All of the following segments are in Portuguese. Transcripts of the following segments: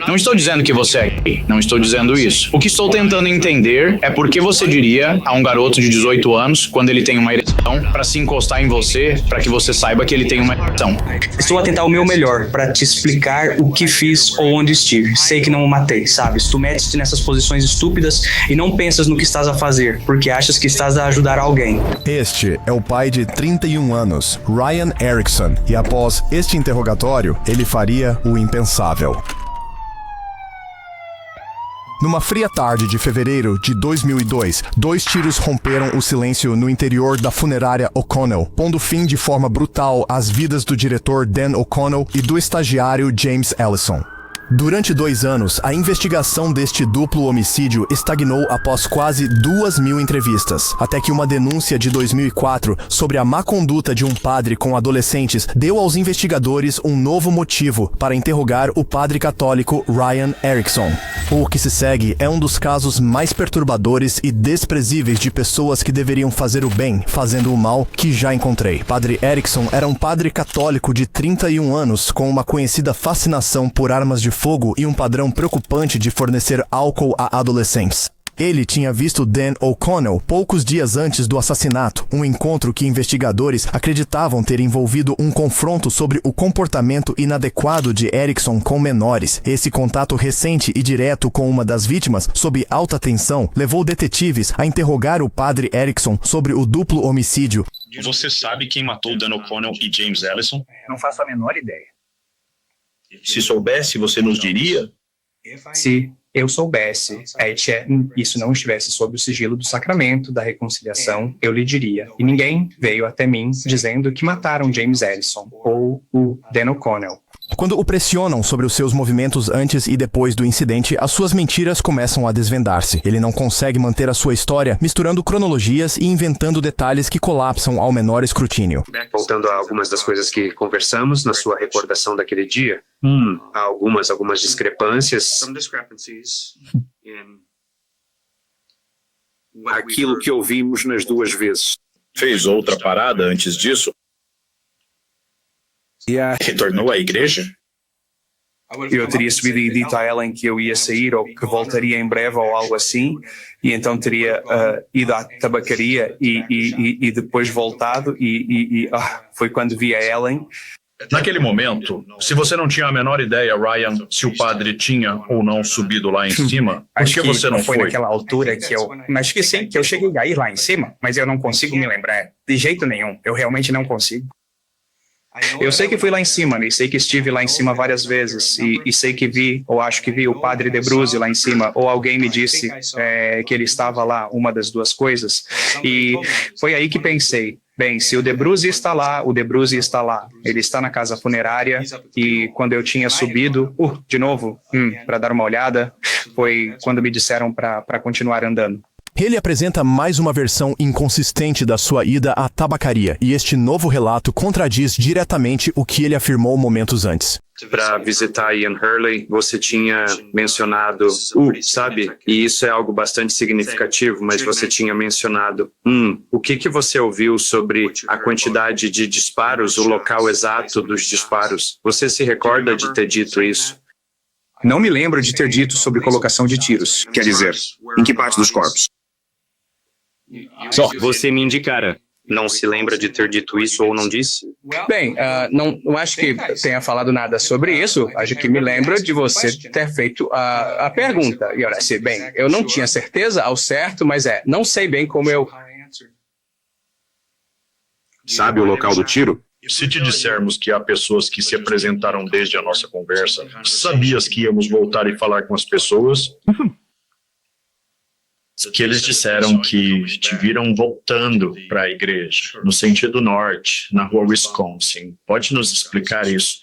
Não estou dizendo que você é gay, não estou dizendo isso. O que estou tentando entender é por que você diria a um garoto de 18 anos, quando ele tem uma ereção, para se encostar em você, para que você saiba que ele tem uma ereção. Estou a tentar o meu melhor para te explicar o que fiz ou onde estive. Sei que não o matei, sabe? Tu metes-te nessas posições estúpidas e não pensas no que estás a fazer, porque achas que estás a ajudar alguém. Este é o pai de 31 anos, Ryan Erickson, e após este interrogatório, ele faria o impensável. Numa fria tarde de fevereiro de 2002, 2 tiros romperam o silêncio no interior da funerária O'Connell, pondo fim de forma brutal às vidas do diretor Dan O'Connell e do estagiário James Ellison. Durante 2 anos, a investigação deste duplo homicídio estagnou após quase 2.000 entrevistas, até que uma denúncia de 2004 sobre a má conduta de um padre com adolescentes deu aos investigadores um novo motivo para interrogar o padre católico Ryan Erickson. O que se segue é um dos casos mais perturbadores e desprezíveis de pessoas que deveriam fazer o bem, fazendo o mal, que já encontrei. Padre Erickson era um padre católico de 31 anos com uma conhecida fascinação por armas de fogo e um padrão preocupante de fornecer álcool a adolescentes. Ele tinha visto Dan O'Connell poucos dias antes do assassinato, um encontro que investigadores acreditavam ter envolvido um confronto sobre o comportamento inadequado de Erickson com menores. Esse contato recente e direto com uma das vítimas, sob alta tensão, levou detetives a interrogar o padre Erickson sobre o duplo homicídio. Você sabe quem matou Dan O'Connell e James Ellison? Não faço a menor ideia. Se soubesse, você nos diria? Se eu soubesse, isso não estivesse sob o sigilo do sacramento da reconciliação, eu lhe diria. E ninguém veio até mim dizendo que mataram James Ellison ou o Dan O'Connell. Quando o pressionam sobre os seus movimentos antes e depois do incidente, as suas mentiras começam a desvendar-se. Ele não consegue manter a sua história, misturando cronologias e inventando detalhes que colapsam ao menor escrutínio. Voltando a algumas das coisas que conversamos na sua recordação daquele dia, há algumas discrepâncias. Aquilo que ouvimos nas 2 vezes. Fez outra parada antes disso? Retornou à igreja? Eu teria subido e dito a Ellen que eu ia sair ou que voltaria em breve ou algo assim, e então teria ido à tabacaria e depois voltado foi quando vi a Ellen. Naquele momento, se você não tinha a menor ideia, Ryan, se o padre tinha ou não subido lá em cima, por que você não foi? Foi naquela altura que acho que sim, que eu cheguei a ir lá em cima, mas eu não consigo me lembrar. De jeito nenhum, eu realmente não consigo. Eu sei que fui lá em cima, e sei que estive lá em cima várias vezes, e sei que vi, ou acho que vi o padre De Bruzi lá em cima, ou alguém me disse que ele estava lá, uma das 2 coisas, e foi aí que pensei, bem, se o De Bruzi está lá, o De Bruzi está lá, ele está na casa funerária, e quando eu tinha subido, de novo, para dar uma olhada, foi quando me disseram para continuar andando. Ele apresenta mais uma versão inconsistente da sua ida à tabacaria, e este novo relato contradiz diretamente o que ele afirmou momentos antes. Para visitar Ian Hurley, você tinha mencionado, sabe? E isso é algo bastante significativo, mas você tinha mencionado, o que você ouviu sobre a quantidade de disparos, o local exato dos disparos? Você se recorda de ter dito isso? Não me lembro de ter dito sobre colocação de tiros. Quer dizer, em que parte dos corpos? Só você me indicara. Não se lembra de ter dito isso ou não disse? Bem, não acho que tenha falado nada sobre isso. Acho que me lembro de você ter feito a pergunta. E olha, bem, eu não tinha certeza ao certo, mas não sei bem como eu... Sabe o local do tiro? Se te dissermos que há pessoas que se apresentaram desde a nossa conversa, sabias que íamos voltar e falar com as pessoas? Que eles disseram que te viram voltando para a igreja, no sentido norte, na rua Wisconsin. Pode nos explicar isso?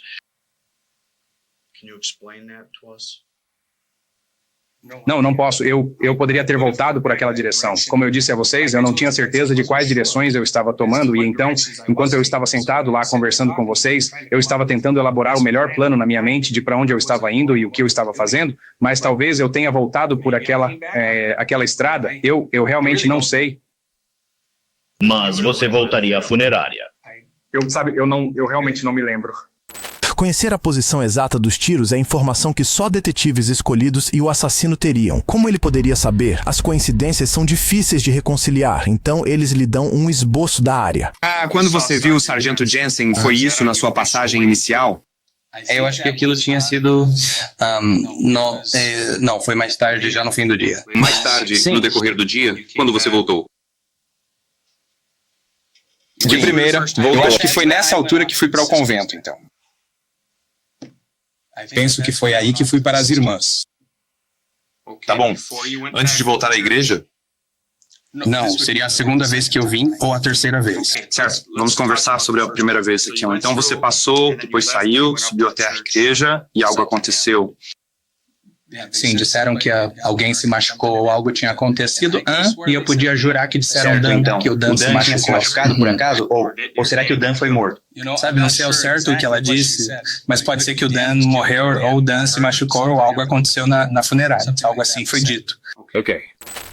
Não posso. Eu poderia ter voltado por aquela direção. Como eu disse a vocês, eu não tinha certeza de quais direções eu estava tomando e então, enquanto eu estava sentado lá conversando com vocês, eu estava tentando elaborar o melhor plano na minha mente de para onde eu estava indo e o que eu estava fazendo, mas talvez eu tenha voltado por aquela estrada. Eu realmente não sei. Mas você voltaria à funerária. Eu realmente não me lembro. Conhecer a posição exata dos tiros é informação que só detetives escolhidos e o assassino teriam. Como ele poderia saber? As coincidências são difíceis de reconciliar, então eles lhe dão um esboço da área. Quando você viu o Sargento Jensen, foi isso na sua passagem inicial? Eu acho que aquilo tinha sido... não, foi mais tarde, já no fim do dia. Mais tarde, Sim. no decorrer do dia, quando você voltou? De primeira, eu acho que foi nessa altura que fui para o convento, então. Penso que foi aí que fui para as irmãs. Tá bom. Antes de voltar à igreja? Não, seria a segunda vez que eu vim ou a terceira vez. Certo, vamos conversar sobre a primeira vez aqui. Então você passou, depois saiu, subiu até a igreja e algo aconteceu. Sim, disseram que alguém se machucou ou algo tinha acontecido, e eu podia jurar que disseram Certo, Dan, então, que o Dan se tinha se machucado por acaso? Ou será que o Dan foi morto? Sabe, não sei ao certo o que ela disse, mas pode ser que o Dan morreu ou o Dan se machucou ou algo aconteceu na funerária. Algo assim foi dito. Ok.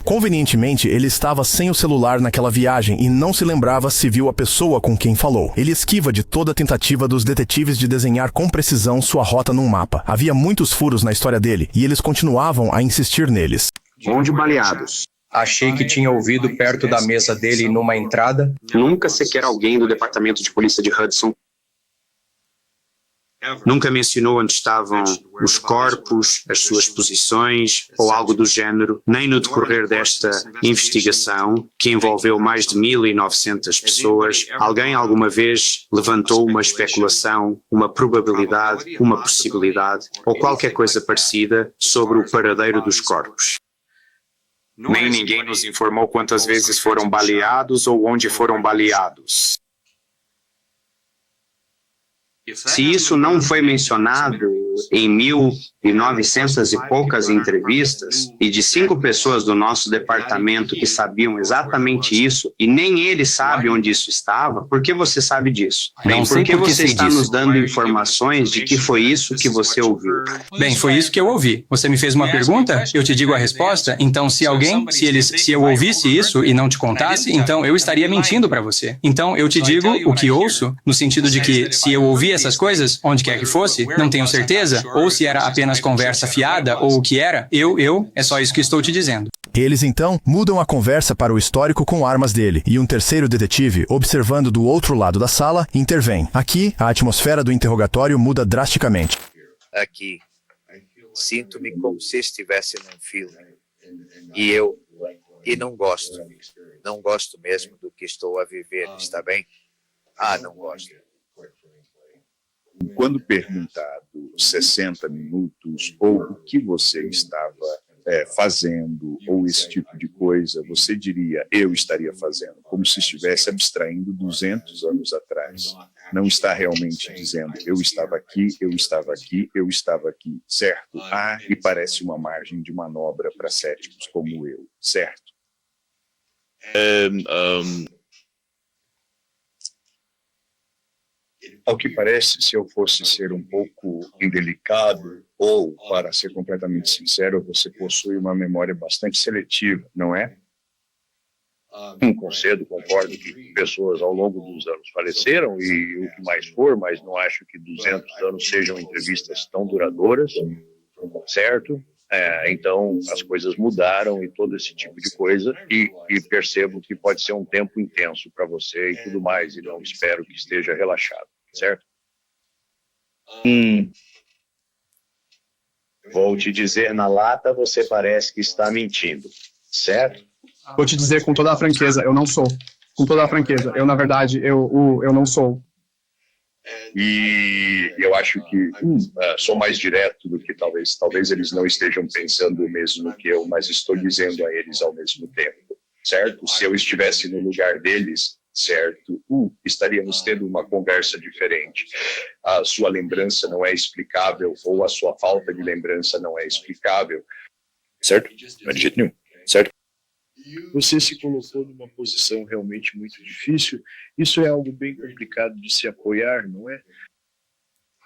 Convenientemente, ele estava sem o celular naquela viagem e não se lembrava se viu a pessoa com quem falou. Ele esquiva de toda a tentativa dos detetives de desenhar com precisão sua rota num mapa. Havia muitos furos na história dele e eles continuavam a insistir neles. Onde baleados? Achei que tinha ouvido perto da mesa dele numa entrada. Nunca sequer alguém do departamento de polícia de Hudson Nunca mencionou onde estavam os corpos, as suas posições ou algo do género, nem no decorrer desta investigação, que envolveu mais de 1.900 pessoas, alguém alguma vez levantou uma especulação, uma probabilidade, uma possibilidade ou qualquer coisa parecida sobre o paradeiro dos corpos. Nem ninguém nos informou quantas vezes foram baleados ou onde foram baleados. Se isso não foi mencionado em 1.900 e poucas entrevistas, e de 5 pessoas do nosso departamento que sabiam exatamente isso, e nem ele sabe onde isso estava, por que você sabe disso? Bem, por que você está nos dando informações de que foi isso que você ouviu? Bem, foi isso que eu ouvi. Você me fez uma pergunta, eu te digo a resposta, então se eu ouvisse isso e não te contasse, então eu estaria mentindo para você. Então eu te digo o que ouço, no sentido de que se eu ouvi essas coisas, onde quer que fosse, não tenho certeza, ou se era apenas conversa fiada, ou o que era, é só isso que estou te dizendo. Eles então mudam a conversa para o histórico com armas dele, e um terceiro detetive, observando do outro lado da sala, intervém. Aqui, a atmosfera do interrogatório muda drasticamente. Aqui, sinto-me como se estivesse num filme. E não gosto. Não gosto mesmo do que estou a viver, está bem? Não gosto. Quando perguntado 60 minutos ou o que você estava fazendo ou esse tipo de coisa, você diria, eu estaria fazendo, como se estivesse abstraindo 200 anos atrás. Não está realmente dizendo, eu estava aqui, eu estava aqui, eu estava aqui, certo? E parece uma margem de manobra para céticos como eu, certo? Ao que parece, se eu fosse ser um pouco indelicado, ou, para ser completamente sincero, você possui uma memória bastante seletiva, não é? Concordo que pessoas ao longo dos anos faleceram e o que mais for, mas não acho que 200 anos sejam entrevistas tão duradouras, certo? Então, as coisas mudaram e todo esse tipo de coisa, e percebo que pode ser um tempo intenso para você e tudo mais, e não espero que esteja relaxado. Certo? Vou te dizer na lata, você parece que está mentindo, certo? Vou te dizer com toda a franqueza, eu não sou. Com toda a franqueza, eu na verdade, eu não sou. E eu acho que sou mais direto do que talvez eles não estejam pensando o mesmo que eu, mas estou dizendo a eles ao mesmo tempo, certo? Se eu estivesse no lugar deles, certo, estaríamos tendo uma conversa diferente. A sua lembrança não é explicável, ou a sua falta de lembrança não é explicável, certo? Não é de jeito nenhum, certo? Você se colocou numa posição realmente muito difícil. Isso é algo bem complicado de se apoiar, não é?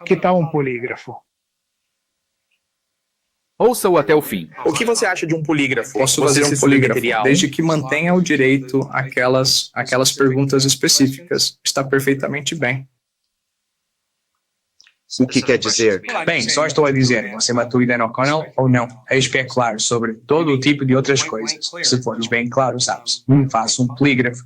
Que tal um polígrafo? Ouça-o até o fim. O que você acha de um polígrafo? Posso fazer um polígrafo, desde que mantenha o direito àquelas perguntas específicas. Está perfeitamente bem. O que quer dizer? Bem, só estou a dizer, você matou Dan O'Connell ou não? É especular sobre todo o tipo de outras coisas. Se fores bem claro, sabes. Faço um polígrafo.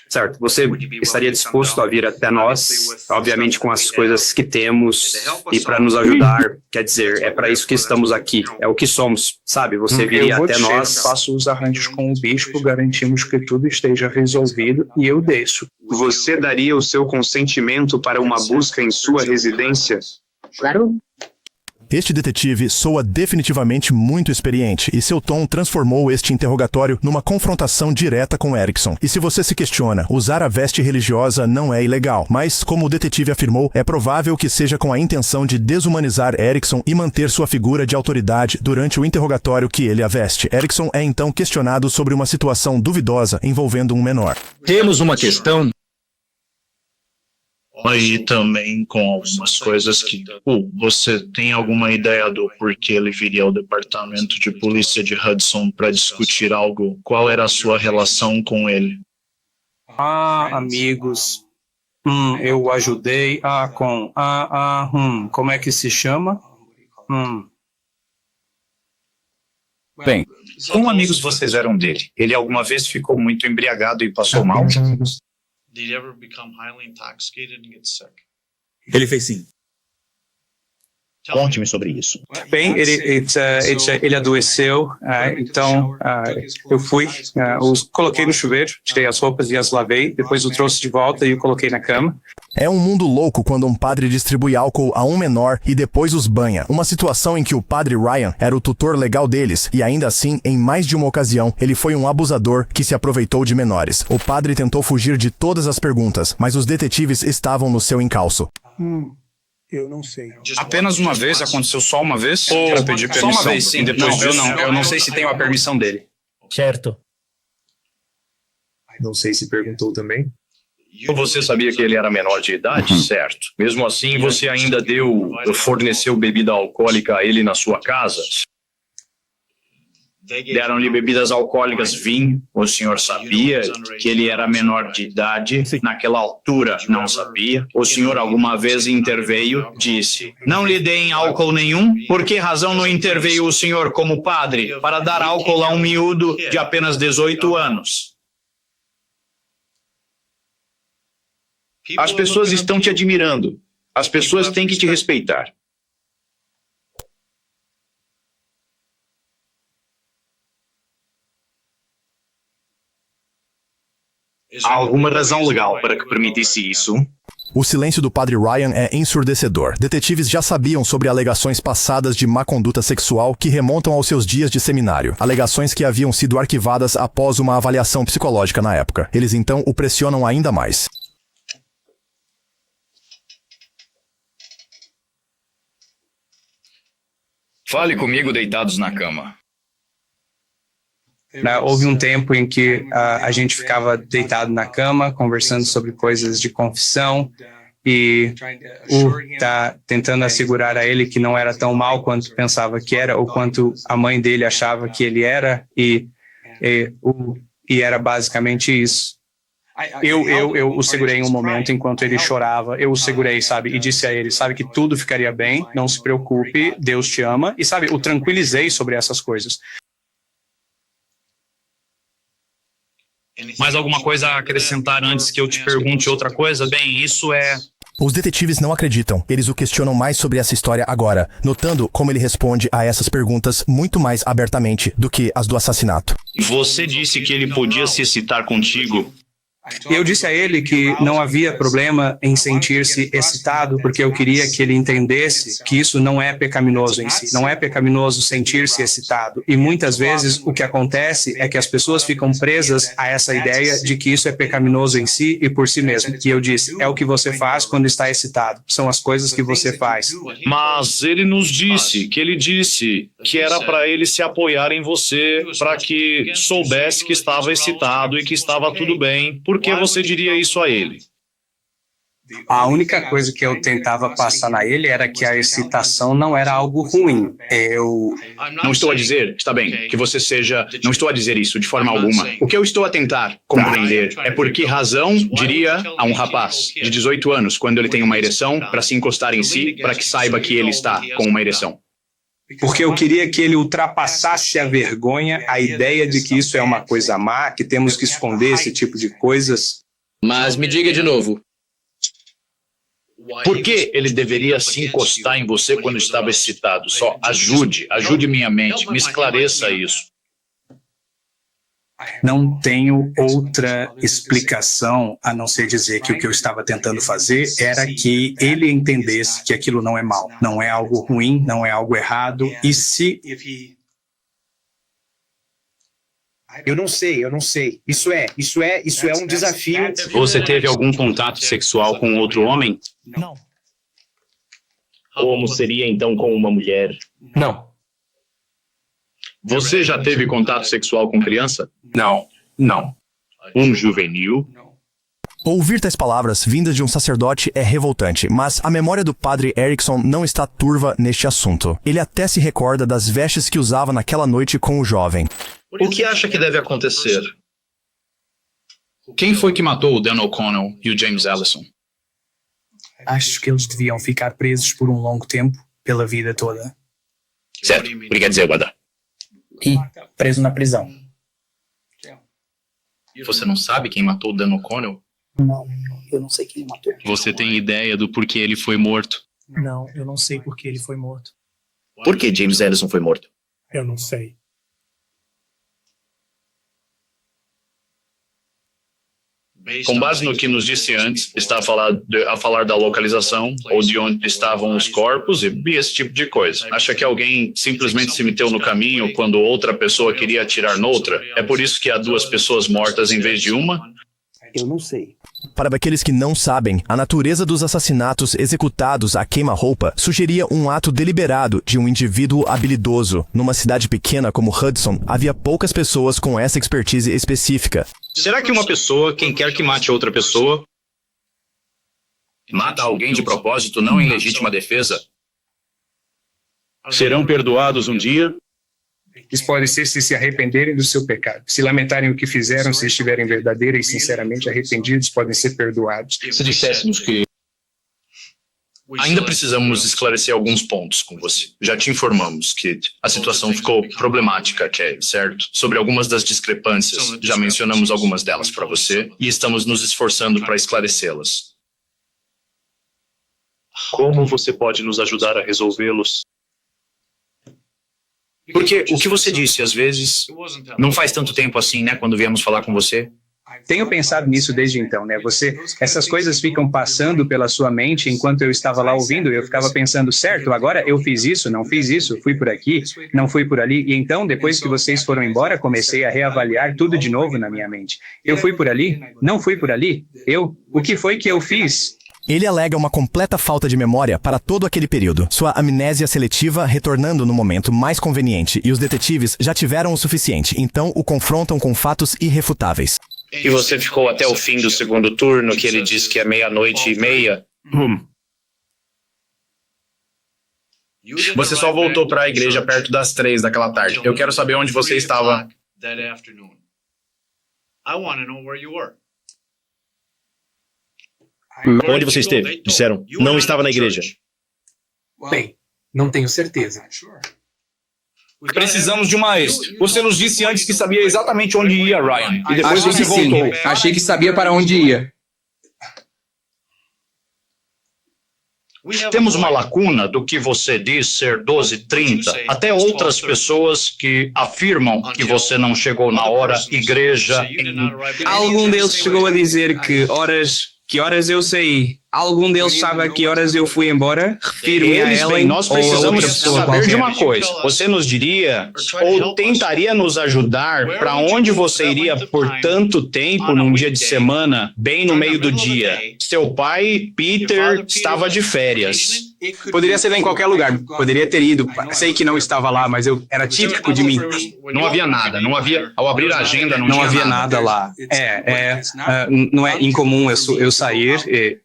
Certo, você estaria disposto a vir até nós, obviamente com as coisas que temos, e para nos ajudar, quer dizer, é para isso que estamos aqui, é o que somos, sabe? Você viria até nós. Faço os arranjos com o bispo, garantimos que tudo esteja resolvido e eu deixo. Você daria o seu consentimento para uma busca em sua residência? Claro. Este detetive soa definitivamente muito experiente e seu tom transformou este interrogatório numa confrontação direta com Erickson. E se você se questiona, usar a veste religiosa não é ilegal, mas, como o detetive afirmou, é provável que seja com a intenção de desumanizar Erickson e manter sua figura de autoridade durante o interrogatório que ele a veste. Erickson é então questionado sobre uma situação duvidosa envolvendo um menor. Temos uma questão aí também com algumas coisas que... você tem alguma ideia do porquê ele viria ao departamento de polícia de Hudson para discutir algo? Qual era a sua relação com ele? Amigos. Eu o ajudei como é que se chama? Bem, como amigos vocês eram dele? Ele alguma vez ficou muito embriagado e passou mal? Did he ever become highly intoxicated and get sick? Ele fez sim. Conte-me sobre isso. Bem, ele adoeceu, então eu fui, coloquei no chuveiro, tirei as roupas e as lavei, depois o trouxe de volta e o coloquei na cama. É um mundo louco quando um padre distribui álcool a um menor e depois os banha. Uma situação em que o padre Ryan era o tutor legal deles e ainda assim, em mais de uma ocasião, ele foi um abusador que se aproveitou de menores. O padre tentou fugir de todas as perguntas, mas os detetives estavam no seu encalço. Eu não sei. Apenas uma vez? Aconteceu só uma vez? Para pedir permissão? Só uma vez, sim. Depois Eu não sei se tenho a permissão dele. Certo. Não sei se perguntou também. Você sabia que ele era menor de idade? Certo. Mesmo assim, você ainda forneceu bebida alcoólica a ele na sua casa? Deram-lhe bebidas alcoólicas, vinho. O senhor sabia que ele era menor de idade? Naquela altura, não sabia. O senhor alguma vez interveio, disse: não lhe deem álcool nenhum? Por que razão não interveio o senhor como padre para dar álcool a um miúdo de apenas 18 anos? As pessoas estão te admirando. As pessoas têm que te respeitar. Há alguma razão legal para que permitisse isso? O silêncio do padre Ryan é ensurdecedor. Detetives já sabiam sobre alegações passadas de má conduta sexual que remontam aos seus dias de seminário. Alegações que haviam sido arquivadas após uma avaliação psicológica na época. Eles então o pressionam ainda mais. Fale comigo deitados na cama. Houve um tempo em que a gente ficava deitado na cama, conversando sobre coisas de confissão, e tá tentando assegurar a ele que não era tão mal quanto pensava que era, ou quanto a mãe dele achava que ele era, e era basicamente isso. Eu o segurei em um momento enquanto ele chorava, eu o segurei, sabe, e disse a ele, sabe, que tudo ficaria bem, não se preocupe, Deus te ama, e sabe, o tranquilizei sobre essas coisas. Mais alguma coisa a acrescentar antes que eu te pergunte outra coisa? Bem, isso é... Os detetives não acreditam. Eles o questionam mais sobre essa história agora, notando como ele responde a essas perguntas muito mais abertamente do que as do assassinato. Você disse que ele podia se excitar contigo. Eu disse a ele que não havia problema em sentir-se excitado, porque eu queria que ele entendesse que isso não é pecaminoso em si. Não é pecaminoso sentir-se excitado. E muitas vezes o que acontece é que as pessoas ficam presas a essa ideia de que isso é pecaminoso em si e por si mesmo. E eu disse, é o que você faz quando está excitado. São as coisas que você faz. Mas ele nos disse que era para ele se apoiar em você, para que soubesse que estava excitado e que estava tudo bem. Por que você diria isso a ele? A única coisa que eu tentava passar a ele era que a excitação não era algo ruim. Não estou a dizer, está bem, que você seja... Não estou a dizer isso de forma alguma. O que eu estou a tentar compreender é por que razão diria a um rapaz de 18 anos, quando ele tem uma ereção, para se encostar em si, para que saiba que ele está com uma ereção. Porque eu queria que ele ultrapassasse a vergonha, a ideia de que isso é uma coisa má, que temos que esconder esse tipo de coisas. Mas me diga de novo. Por que ele deveria se encostar em você quando estava excitado? Só ajude minha mente, me esclareça isso. Não tenho outra explicação a não ser dizer que o que eu estava tentando fazer era que ele entendesse que aquilo não é mal, não é algo ruim, não é algo errado. E se... Eu não sei. Isso é um desafio. Você teve algum contato sexual com outro homem? Não. Como seria então com uma mulher? Não. Você já teve contato sexual com criança? Não. Um juvenil? Ouvir tais palavras vindas de um sacerdote é revoltante, mas a memória do padre Erickson não está turva neste assunto. Ele até se recorda das vestes que usava naquela noite com o jovem. O que acha que deve acontecer? Quem foi que matou o Dan O'Connell e o James Ellison? Acho que eles deviam ficar presos por um longo tempo, pela vida toda. Certo. O que quer dizer, Guada? E preso na prisão. Você não sabe quem matou o Dan O'Connell? Não, eu não sei quem ele matou. Você tem ideia do porquê ele foi morto? Não, eu não sei por que ele foi morto. Por que James Ellison foi morto? Eu não sei. Com base no que nos disse antes, está a falar da localização ou de onde estavam os corpos e esse tipo de coisa. Acha que alguém simplesmente se meteu no caminho quando outra pessoa queria atirar noutra? É por isso que há duas pessoas mortas em vez de uma? Eu não sei. Para aqueles que não sabem, a natureza dos assassinatos executados a queima-roupa sugeria um ato deliberado de um indivíduo habilidoso. Numa cidade pequena como Hudson, havia poucas pessoas com essa expertise específica. Será que uma pessoa, quem quer que mate outra pessoa, mata alguém de propósito, não em legítima defesa, serão perdoados um dia? Isso pode ser se arrependerem do seu pecado. Se lamentarem o que fizeram, se estiverem verdadeiros e sinceramente arrependidos, podem ser perdoados. Se disséssemos que ainda precisamos esclarecer alguns pontos com você. Já te informamos que a situação ficou problemática, Kay, certo? Sobre algumas das discrepâncias, já mencionamos algumas delas para você e estamos nos esforçando para esclarecê-las. Como você pode nos ajudar a resolvê-los? Porque o que você disse, às vezes, não faz tanto tempo assim, né, quando viemos falar com você. Tenho pensado nisso desde então, né? Essas coisas ficam passando pela sua mente enquanto eu estava lá ouvindo, eu ficava pensando, certo, agora eu fiz isso, não fiz isso, fui por aqui, não fui por ali, e então, depois que vocês foram embora, comecei a reavaliar tudo de novo na minha mente. Eu fui por ali? Não fui por ali? O que foi que eu fiz? Ele alega uma completa falta de memória para todo aquele período, sua amnésia seletiva retornando no momento mais conveniente, e os detetives já tiveram o suficiente, então o confrontam com fatos irrefutáveis. E você ficou até o fim do segundo turno, que ele disse que é 00:30? Você só voltou para a igreja perto das 3 daquela tarde. Eu quero saber onde você estava. Onde você esteve? Disseram, não estava na igreja. Bem, não tenho certeza. Precisamos de mais. Você nos disse antes que sabia exatamente onde ia, Ryan. E depois você voltou. Achei que sabia para onde ia. Temos uma lacuna do que você diz ser 12:30. Até outras pessoas que afirmam que você não chegou na hora, igreja... Algum deles chegou a dizer que horas eu saí. Algum deles sabe a que horas eu fui embora? Refiro-me a Ellen nós ou a precisamos outra pessoa saber qualquer. de uma coisa. Você nos diria, ou tentaria nos ajudar, para onde você iria por tanto tempo num dia de semana, bem no meio do dia? Seu pai, Peter, estava de férias. Poderia ser em qualquer lugar, poderia ter ido. Sei que não estava lá, mas era típico de mim. Não havia nada, não havia. Ao abrir a agenda, não Não tinha havia nada lá. Não é incomum eu sair e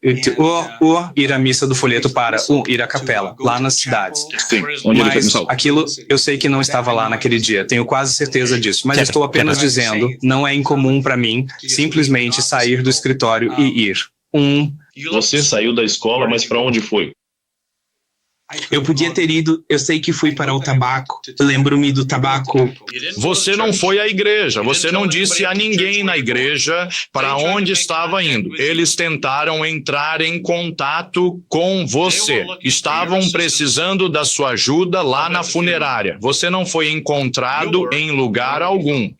ir à missa do folheto para ir à capela, lá nas cidades. Sim, onde ele fez Mas aquilo eu sei que não estava lá naquele dia, tenho quase certeza disso. Mas estou apenas dizendo, não é incomum para mim simplesmente sair do escritório e ir. Você saiu da escola, mas para onde foi? Eu podia ter ido, eu sei que fui para o tabaco. Lembro-me do tabaco. Você não foi à igreja, você não disse a ninguém na igreja para onde estava indo. Eles tentaram entrar em contato com você. Estavam precisando da sua ajuda lá na funerária. Você não foi encontrado em lugar algum.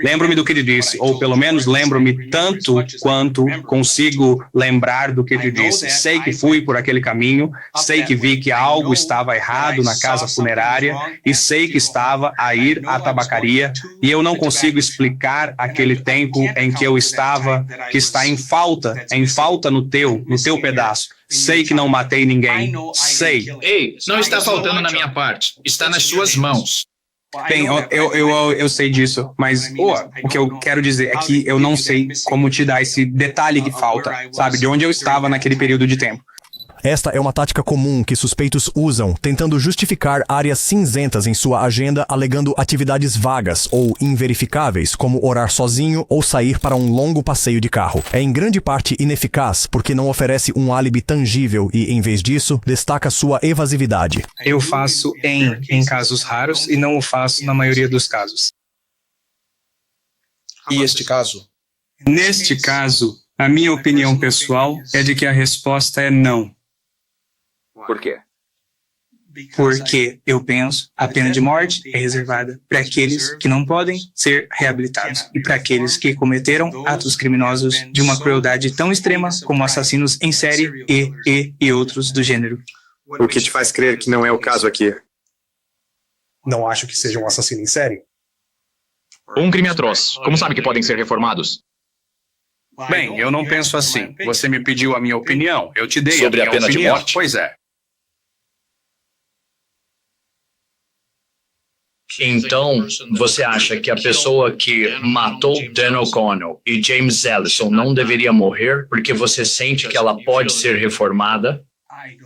Lembro-me do que ele disse, ou pelo menos lembro-me tanto quanto consigo lembrar do que ele disse. Sei que fui por aquele caminho, sei que vi que algo estava errado na casa funerária e sei que estava a ir à tabacaria e eu não consigo explicar aquele tempo em que eu estava, que está em falta no teu eu Sei que não matei ninguém, sei. Ei, não está faltando na minha parte, está nas suas mãos. Bem, eu sei disso, mas o que eu quero dizer é que eu não sei como te dar esse detalhe que falta, sabe, de onde eu estava naquele período de tempo. Esta é uma tática comum que suspeitos usam, tentando justificar áreas cinzentas em sua agenda, alegando atividades vagas ou inverificáveis, como orar sozinho ou sair para um longo passeio de carro. É em grande parte ineficaz, porque não oferece um álibi tangível e, em vez disso, destaca sua evasividade. Eu faço em casos raros e não o faço na maioria dos casos. E este caso? Neste caso, a minha opinião pessoal é de que a resposta é não. Por quê? Porque eu penso a pena de morte é reservada para aqueles que não podem ser reabilitados e para aqueles que cometeram atos criminosos de uma crueldade tão extrema como assassinos em série e outros do gênero. O que te faz crer que não é o caso aqui? Não acho que seja um assassino em série. Um crime atroz. Como sabe que podem ser reformados? Bem, eu não penso assim. Você me pediu a minha opinião, eu te dei Sobre a minha a pena de opinião. morte? Pois é. Então, você acha que a pessoa que matou Dan O'Connell e James Ellison não deveria morrer porque você sente que ela pode ser reformada?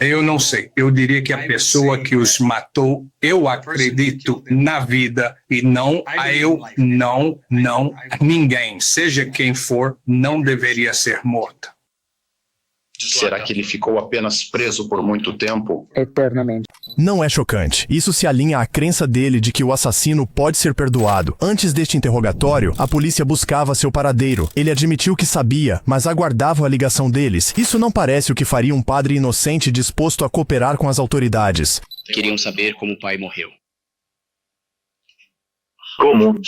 Eu não sei. Eu diria que a pessoa que os matou, eu acredito na vida e ninguém, seja quem for, não deveria ser morta. Será que ele ficou apenas preso por muito tempo? Eternamente. Não é chocante. Isso se alinha à crença dele de que o assassino pode ser perdoado. Antes deste interrogatório, a polícia buscava seu paradeiro. Ele admitiu que sabia, mas aguardava a ligação deles. Isso não parece o que faria um padre inocente disposto a cooperar com as autoridades. Queriam saber como o pai morreu. Como?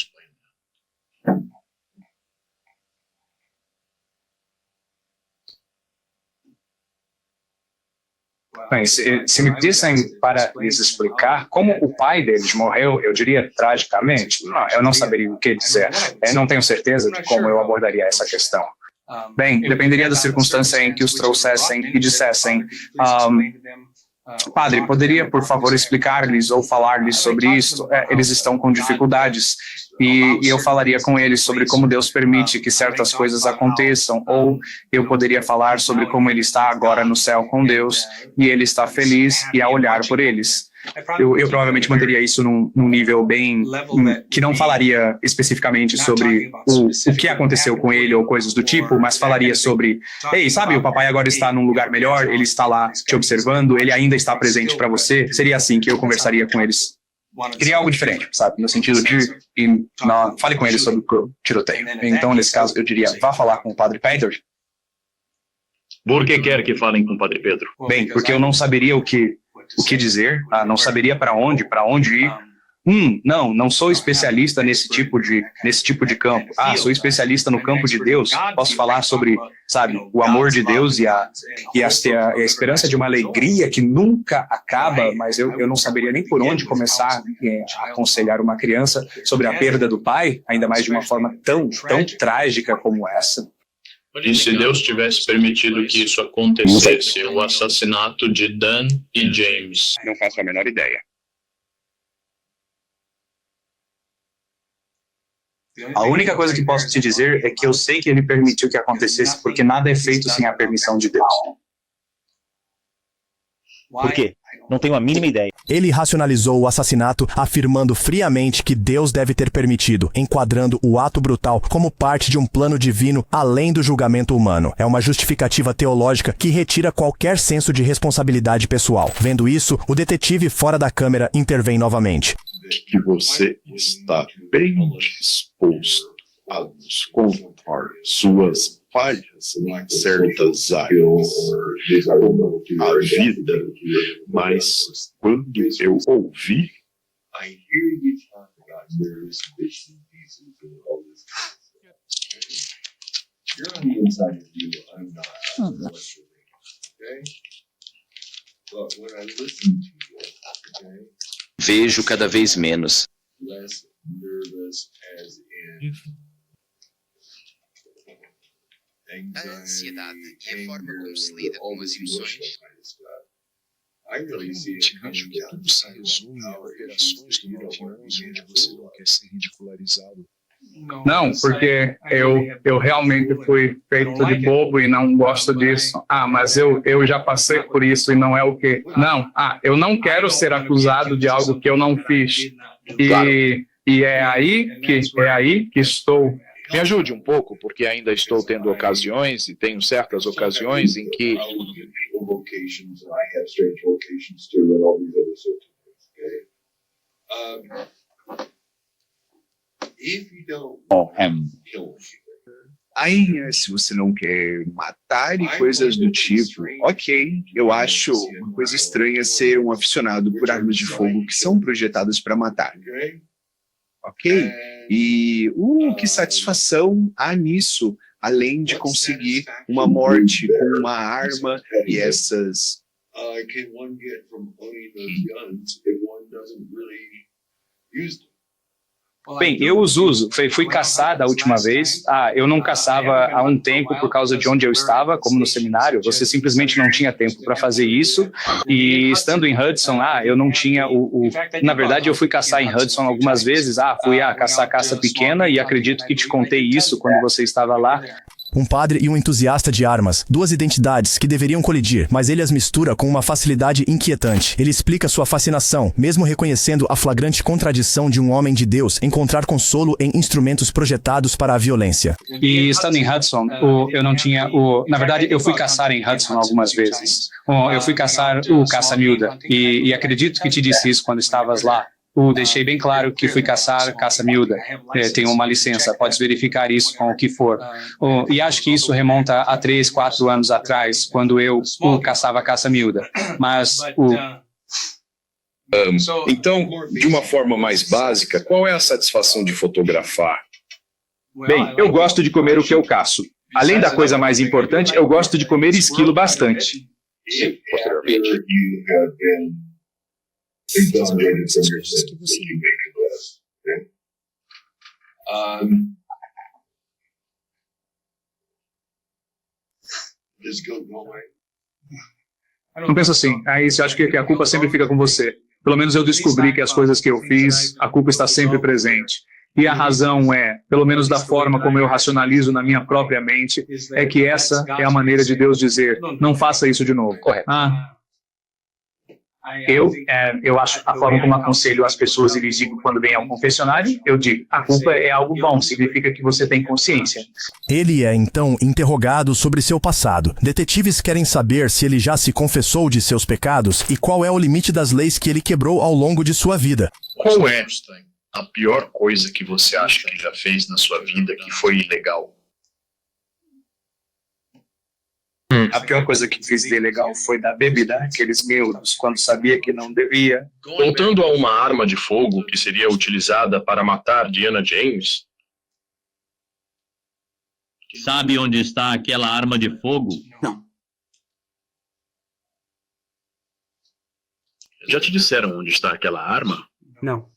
Bem, se me pedissem para lhes explicar como o pai deles morreu, eu diria tragicamente. Não, eu não saberia o que dizer. Eu não tenho certeza de como eu abordaria essa questão. Bem, dependeria da circunstância em que os trouxessem e dissessem: padre, poderia, por favor, explicar-lhes ou falar-lhes sobre isso? Eles estão com dificuldades. E eu falaria com eles sobre como Deus permite que certas coisas aconteçam, ou eu poderia falar sobre como ele está agora no céu com Deus, e ele está feliz e a olhar por eles. Eu provavelmente manteria isso num nível bem... que não falaria especificamente sobre o que aconteceu com ele ou coisas do tipo, mas falaria sobre: ei, sabe, o papai agora está num lugar melhor, ele está lá te observando, ele ainda está presente para você. Seria assim que eu conversaria com eles. Queria algo diferente, sabe? No sentido de fale com eles sobre o tiroteio. Então, nesse caso, eu diria: vá falar com o padre Pedro. Por que quer que falem com o padre Pedro? Bem, porque eu não saberia o que dizer, não saberia para onde ir. Não sou especialista nesse tipo de campo. Sou especialista no campo de Deus. Posso falar sobre, sabe, o amor de Deus e a esperança de uma alegria que nunca acaba, mas eu não saberia nem por onde começar a aconselhar uma criança sobre a perda do pai, ainda mais de uma forma tão trágica como essa. E se Deus tivesse permitido que isso acontecesse, o assassinato de Dan e James? Não faço a menor ideia. A única coisa que posso te dizer é que eu sei que ele permitiu que acontecesse porque nada é feito sem a permissão de Deus. Por quê? Não tenho a mínima ideia. Ele racionalizou o assassinato, afirmando friamente que Deus deve ter permitido, enquadrando o ato brutal como parte de um plano divino além do julgamento humano. É uma justificativa teológica que retira qualquer senso de responsabilidade pessoal. Vendo isso, o detetive fora da câmera intervém novamente. Que você está bem disposto a nos contar suas falhas em certas áreas, como a vida, mas quando eu ouvi, Vejo cada vez menos. A ansiedade e a forma como se lida com as emoções. acho que tudo se resume a operações do mentiroso onde você não quer ser ridicularizado. Não, porque eu realmente fui feito de bobo e não gosto disso. Ah, mas eu já passei por isso e não é o que... Não, eu não quero ser acusado de algo que eu não fiz. E é aí que estou. Me ajude um pouco, porque ainda estou tendo ocasiões, e tenho certas ocasiões em que... Aí, se você não quer matar e coisas do tipo, ok, eu acho uma coisa estranha ser um aficionado por armas de fogo que são projetadas para matar. Ok? E, que satisfação há nisso, além de conseguir uma morte com uma arma e essas... Bem, eu os uso. Fui caçar da última vez. Eu não caçava há um tempo por causa de onde eu estava, como no seminário. Você simplesmente não tinha tempo para fazer isso. E estando em Hudson, eu não tinha Na verdade, eu fui caçar em Hudson algumas vezes. Fui caçar caça pequena e acredito que te contei isso quando você estava lá. Um padre e um entusiasta de armas, duas identidades que deveriam colidir, mas ele as mistura com uma facilidade inquietante. Ele explica sua fascinação, mesmo reconhecendo a flagrante contradição de um homem de Deus encontrar consolo em instrumentos projetados para a violência. E estando em Hudson, eu não tinha Na verdade, eu fui caçar em Hudson algumas vezes. Eu fui caçar o caça-miúda, e acredito que te disse isso quando estavas lá. Deixei bem claro que fui caçar caça-miúda. Tenho uma licença, podes verificar isso com o que for. E acho que isso remonta a 3, 4 anos atrás, quando eu caçava caça-miúda. Mas Então, de uma forma mais básica, qual é a satisfação de fotografar? Bem, eu gosto de comer o que eu caço. Além da coisa mais importante, eu gosto de comer esquilo bastante. Não penso assim. Aí você acha que a culpa sempre fica com você. Pelo menos eu descobri que as coisas que eu fiz, a culpa está sempre presente. E a razão pelo menos da forma como eu racionalizo na minha própria mente, é que essa é a maneira de Deus dizer, não faça isso de novo. Correto. Eu acho a forma como aconselho as pessoas e lhes digo quando vem ao confessionário, eu digo, a culpa é algo bom, significa que você tem consciência. Ele é então interrogado sobre seu passado. Detetives querem saber se ele já se confessou de seus pecados e qual é o limite das leis que ele quebrou ao longo de sua vida. Qual é a pior coisa que você acha que já fez na sua vida que foi ilegal? A pior coisa que fiz de ilegal foi dar bebida àqueles miúdos, quando sabia que não devia. Voltando a uma arma de fogo que seria utilizada para matar Diana James? Sabe onde está aquela arma de fogo? Não. Já te disseram onde está aquela arma? Não.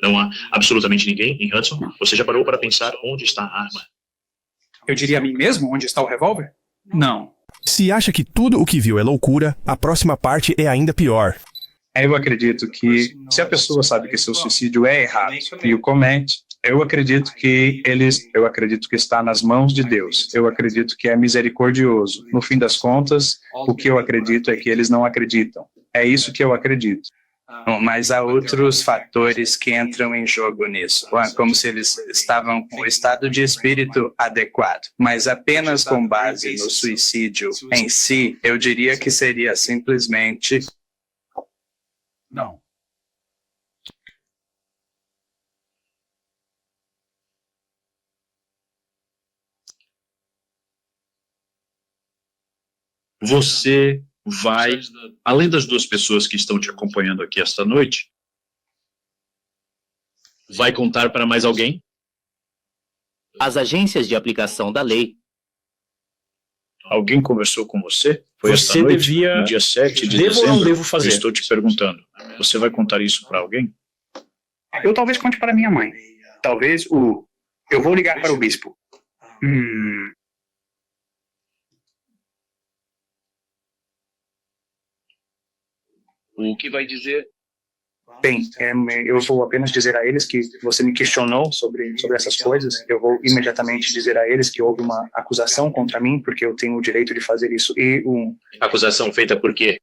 Não há absolutamente ninguém em Hudson? Você já parou para pensar onde está a arma? Eu diria a mim mesmo onde está o revólver? Não. Se acha que tudo o que viu é loucura, a próxima parte é ainda pior. Eu acredito que se a pessoa sabe que seu suicídio é errado e o comete, eu acredito que está nas mãos de Deus. Eu acredito que é misericordioso. No fim das contas, o que eu acredito é que eles não acreditam. É isso que eu acredito. Mas há outros fatores que entram em jogo nisso, como se eles estavam com o estado de espírito adequado. Mas apenas com base no suicídio em si, eu diria que seria simplesmente... Não. Você vai, além das duas pessoas que estão te acompanhando aqui esta noite, vai contar para mais alguém? As agências de aplicação da lei. Alguém conversou com você? Foi Você esta noite, devia... no dia 7 de Devo ou dezembro? não devo fazer? Eu estou te perguntando. Você vai contar isso para alguém? Eu talvez conte para minha mãe. Talvez o... Eu vou ligar para o bispo. O que vai dizer? Bem, eu vou apenas dizer a eles que você me questionou sobre essas coisas. Eu vou imediatamente dizer a eles que houve uma acusação contra mim, porque eu tenho o direito de fazer isso. Acusação feita por quê?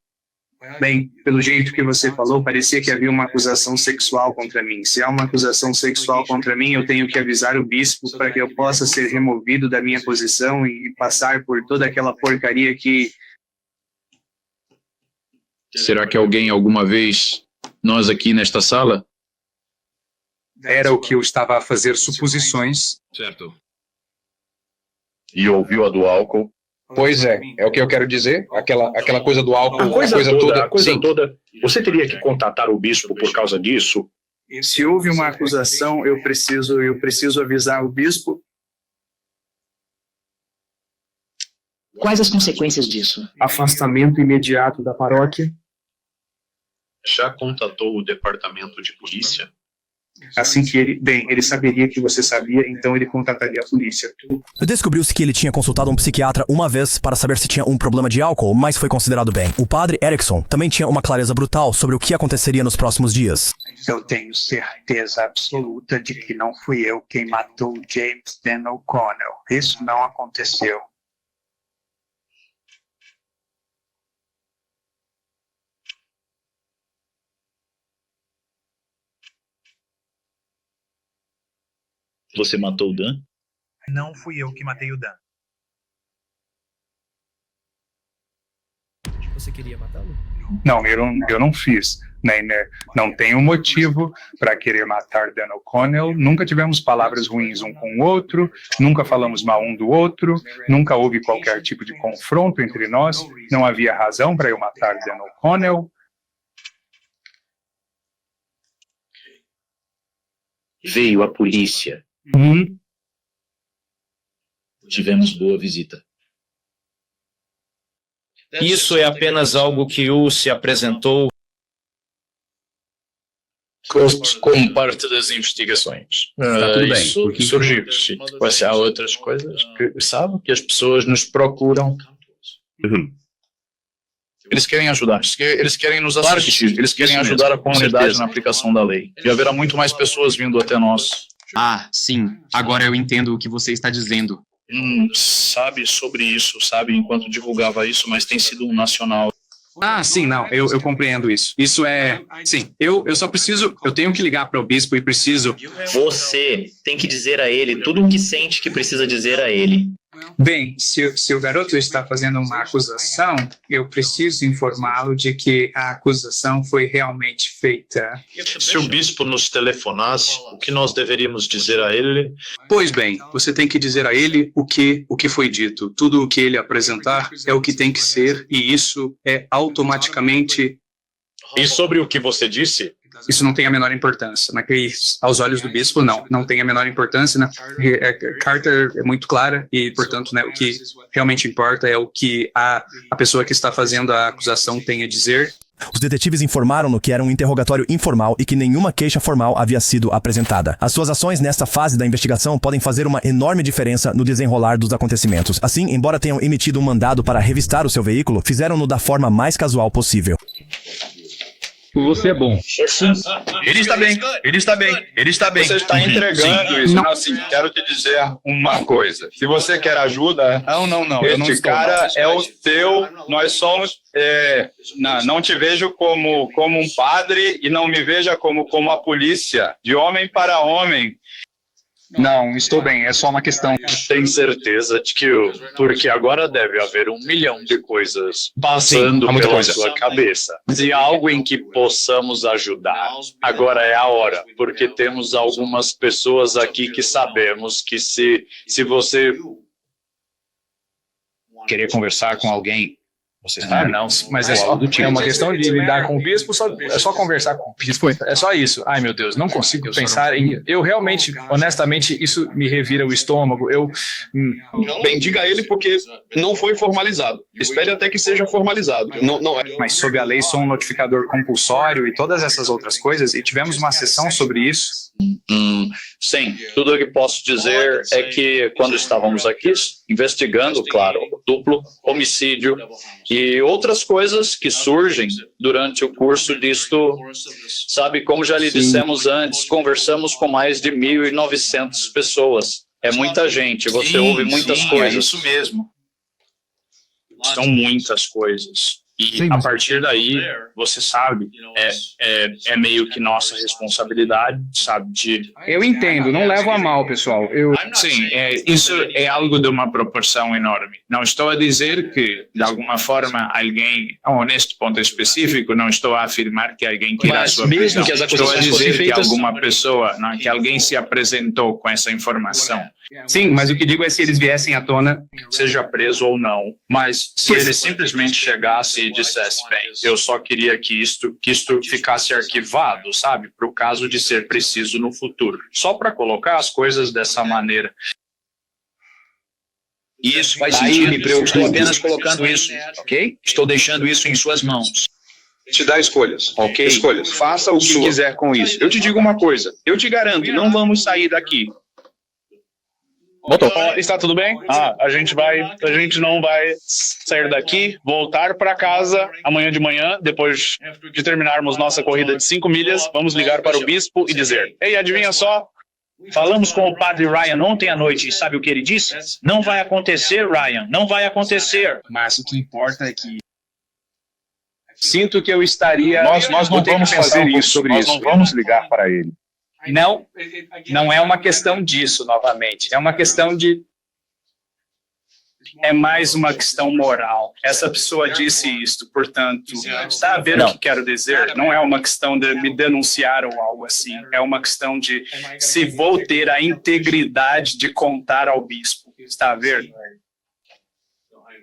Bem, pelo jeito que você falou, parecia que havia uma acusação sexual contra mim. Se há uma acusação sexual contra mim, eu tenho que avisar o bispo para que eu possa ser removido da minha posição e passar por toda aquela porcaria que... Será que alguém alguma vez, nós aqui nesta sala? Era o que eu estava a fazer suposições. Certo. E ouviu a do álcool? Pois é o que eu quero dizer. Aquela coisa do álcool, A coisa toda, sim. Você teria que contatar o bispo por causa disso? Se houve uma acusação, eu preciso avisar o bispo. Quais as consequências disso? Afastamento imediato da paróquia. Já contatou o departamento de polícia? Assim que ele saberia que você sabia, então ele contataria a polícia. Descobriu-se que ele tinha consultado um psiquiatra uma vez para saber se tinha um problema de álcool, mas foi considerado bem. O padre Erickson também tinha uma clareza brutal sobre o que aconteceria nos próximos dias. Eu tenho certeza absoluta de que não fui eu quem matou James Dan O'Connell. Isso não aconteceu. Você matou o Dan? Não fui eu que matei o Dan. Você queria matá-lo? Não, eu não fiz. Não tenho motivo para querer matar Dan O'Connell. Nunca tivemos palavras ruins um com o outro, nunca falamos mal um do outro, nunca houve qualquer tipo de confronto entre nós, não havia razão para eu matar Dan O'Connell. Veio a polícia. Tivemos boa visita. Isso é apenas algo que o se apresentou Como parte das investigações. Tá tudo bem. Isso surgiu. Se há outras coisas que sabe que as pessoas nos procuram. Eles querem ajudar, eles querem nos assistir, eles querem ajudar a comunidade na aplicação da lei. E haverá muito mais pessoas vindo até nós. Ah, sim. Agora eu entendo o que você está dizendo. Sabe sobre isso, sabe, enquanto divulgava isso, mas tem sido um nacional. Ah, sim, não, eu compreendo isso. Isso é... Sim, eu só preciso... Eu tenho que ligar para o bispo e preciso... Você tem que dizer a ele tudo o que sente que precisa dizer a ele. Bem, se o garoto está fazendo uma acusação, eu preciso informá-lo de que a acusação foi realmente feita. Se o bispo nos telefonasse, o que nós deveríamos dizer a ele? Pois bem, você tem que dizer a ele o que foi dito. Tudo o que ele apresentar é o que tem que ser, e isso é automaticamente... E sobre o que você disse? Isso não tem a menor importância. Aos olhos do bispo, não tem a menor importância. Né? Carter é muito clara e, portanto, né, o que realmente importa é o que a pessoa que está fazendo a acusação tem a dizer. Os detetives informaram-no que era um interrogatório informal e que nenhuma queixa formal havia sido apresentada. As suas ações nesta fase da investigação podem fazer uma enorme diferença no desenrolar dos acontecimentos. Assim, embora tenham emitido um mandado para revistar o seu veículo, fizeram-no da forma mais casual possível. Você é bom. Sim. Ele está bem. Ele está bem. Ele está bem. Você está entregando isso. Não, assim, quero te dizer uma coisa. Se você quer ajuda, não. Este cara é o teu. Nós somos. Não te vejo como um padre e não me veja como a polícia. De homem para homem. Não, estou bem, é só uma questão. Tem certeza de que porque agora deve haver 1 milhão de coisas passando pela sua cabeça. Se há algo em que possamos ajudar, agora é a hora, porque temos algumas pessoas aqui que sabemos que se você querer conversar com alguém, você sabe? Não, mas é uma questão de lidar com o bispo, é só conversar com o bispo. É só isso. Ai, meu Deus, não consigo pensar em... Eu realmente, honestamente, isso me revira o estômago. Bem, diga a ele porque não foi formalizado. Espere até que seja formalizado. Não é. Mas sob a lei sou um notificador compulsório e todas essas outras coisas, e tivemos uma sessão sobre isso. Sim, tudo o que posso dizer é que quando estávamos aqui investigando, claro, duplo homicídio e outras coisas que surgem durante o curso disto, sabe, como já lhe dissemos antes, conversamos com mais de 1.900 pessoas. É muita gente, você ouve muitas coisas. É isso mesmo. São muitas coisas. E a partir daí, você sabe, é meio que nossa responsabilidade, sabe, de... Eu entendo, não levo a mal, pessoal. Sim, isso é algo de uma proporção enorme. Não estou a dizer que, de alguma forma, alguém, neste ponto específico, não estou a afirmar que alguém queira a sua prisão. Que as acusações estou a dizer feitas... que alguma pessoa, que alguém se apresentou com essa informação. Sim, mas o que digo é se eles viessem à tona... Seja preso ou não, mas se ele simplesmente chegasse e dissesse, bem, eu só queria que isto ficasse arquivado, sabe, para o caso de ser preciso no futuro. Só para colocar as coisas dessa maneira. Isso faz sentido, eu estou apenas colocando isso, ok? Estou deixando isso em suas mãos. Te dá escolhas. Ok. Escolhas. Faça o que quiser com isso. Eu te digo uma coisa. Eu te garanto, não vamos sair daqui. Está tudo bem? A gente não vai sair daqui, voltar para casa amanhã de manhã, depois de terminarmos nossa corrida de 5 milhas, vamos ligar para o bispo e dizer, ei, adivinha só? Falamos com o padre Ryan ontem à noite e sabe o que ele disse? Não vai acontecer, Ryan, não vai acontecer. Mas o que importa é que sinto que eu estaria... Nós não vamos fazer isso sobre isso. Nós não vamos ligar para ele. Não é uma questão disso, novamente. É uma questão de... É mais uma questão moral. Essa pessoa disse isto, portanto, está a ver o que quero dizer? Não é uma questão de me denunciar ou algo assim. É uma questão de se vou ter a integridade de contar ao bispo. Está a ver?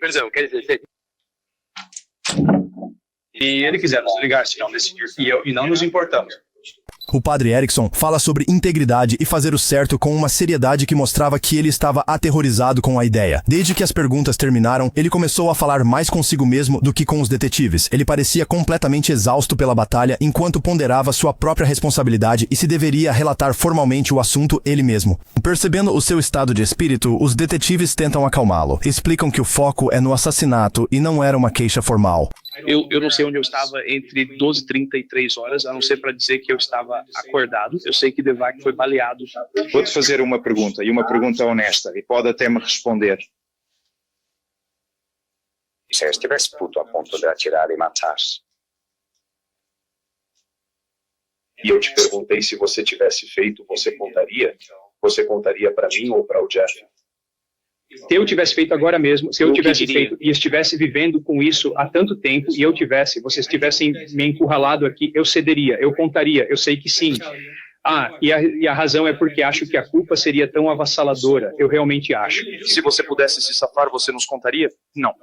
Perdão, quer dizer... E ele quiser nos ligar, se não decidir. E não nos importamos. O padre Erickson fala sobre integridade e fazer o certo com uma seriedade que mostrava que ele estava aterrorizado com a ideia. Desde que as perguntas terminaram, ele começou a falar mais consigo mesmo do que com os detetives. Ele parecia completamente exausto pela batalha enquanto ponderava sua própria responsabilidade e se deveria relatar formalmente o assunto ele mesmo. Percebendo o seu estado de espírito, os detetives tentam acalmá-lo. Explicam que o foco é no assassinato e não era uma queixa formal. Eu não sei onde eu estava entre 12h30 e 3 horas, a não ser para dizer que eu estava acordado. Eu sei que Devac foi baleado. Vou te fazer uma pergunta, e uma pergunta honesta, e pode até me responder. Se eu estivesse puto a ponto de atirar e matar. E eu te perguntei se você tivesse feito, você contaria? Você contaria para mim ou para o Jeff? Se eu tivesse feito agora mesmo, se eu tivesse feito e estivesse vivendo com isso há tanto tempo e vocês tivessem me encurralado aqui, eu cederia, eu contaria, eu sei que sim. E a razão é porque acho que a culpa seria tão avassaladora, eu realmente acho. Se você pudesse se safar, você nos contaria? Não.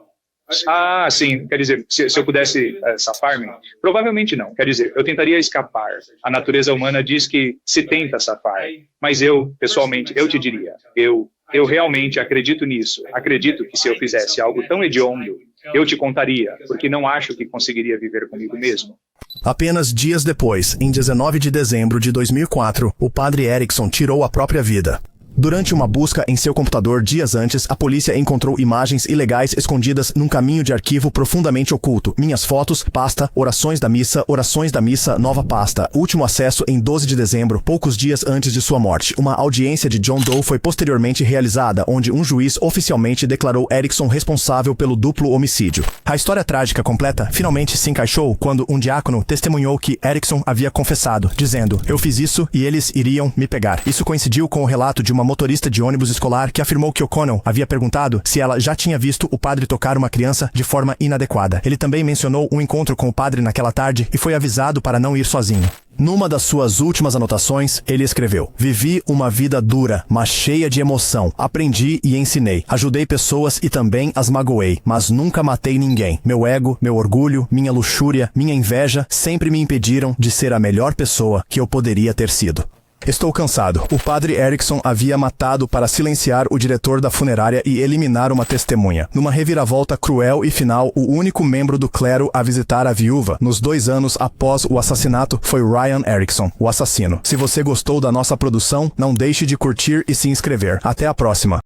Sim, quer dizer, se eu pudesse safar-me? Provavelmente não, quer dizer, eu tentaria escapar. A natureza humana diz que se tenta safar, mas eu, pessoalmente, eu te diria, eu realmente acredito nisso. Acredito que se eu fizesse algo tão hediondo, Eu te contaria, porque não acho que conseguiria viver comigo mesmo. Apenas dias depois, em 19 de dezembro de 2004, o padre Erickson tirou a própria vida. Durante uma busca em seu computador dias antes, a polícia encontrou imagens ilegais escondidas num caminho de arquivo profundamente oculto. Minhas fotos, pasta, orações da missa, nova pasta. Último acesso em 12 de dezembro, poucos dias antes de sua morte. Uma audiência de John Doe foi posteriormente realizada, onde um juiz oficialmente declarou Erickson responsável pelo duplo homicídio. A história trágica completa finalmente se encaixou quando um diácono testemunhou que Erickson havia confessado, dizendo: "Eu fiz isso e eles iriam me pegar." Isso coincidiu com o relato de uma motorista de ônibus escolar que afirmou que O'Connell havia perguntado se ela já tinha visto o padre tocar uma criança de forma inadequada. Ele também mencionou um encontro com o padre naquela tarde e foi avisado para não ir sozinho. Numa das suas últimas anotações, ele escreveu: "Vivi uma vida dura, mas cheia de emoção. Aprendi e ensinei. Ajudei pessoas e também as magoei, mas nunca matei ninguém. Meu ego, meu orgulho, minha luxúria, minha inveja sempre me impediram de ser a melhor pessoa que eu poderia ter sido." Estou cansado. O padre Erickson havia matado para silenciar o diretor da funerária e eliminar uma testemunha. Numa reviravolta cruel e final, o único membro do clero a visitar a viúva nos 2 anos após o assassinato foi Ryan Erickson, o assassino. Se você gostou da nossa produção, não deixe de curtir e se inscrever. Até a próxima.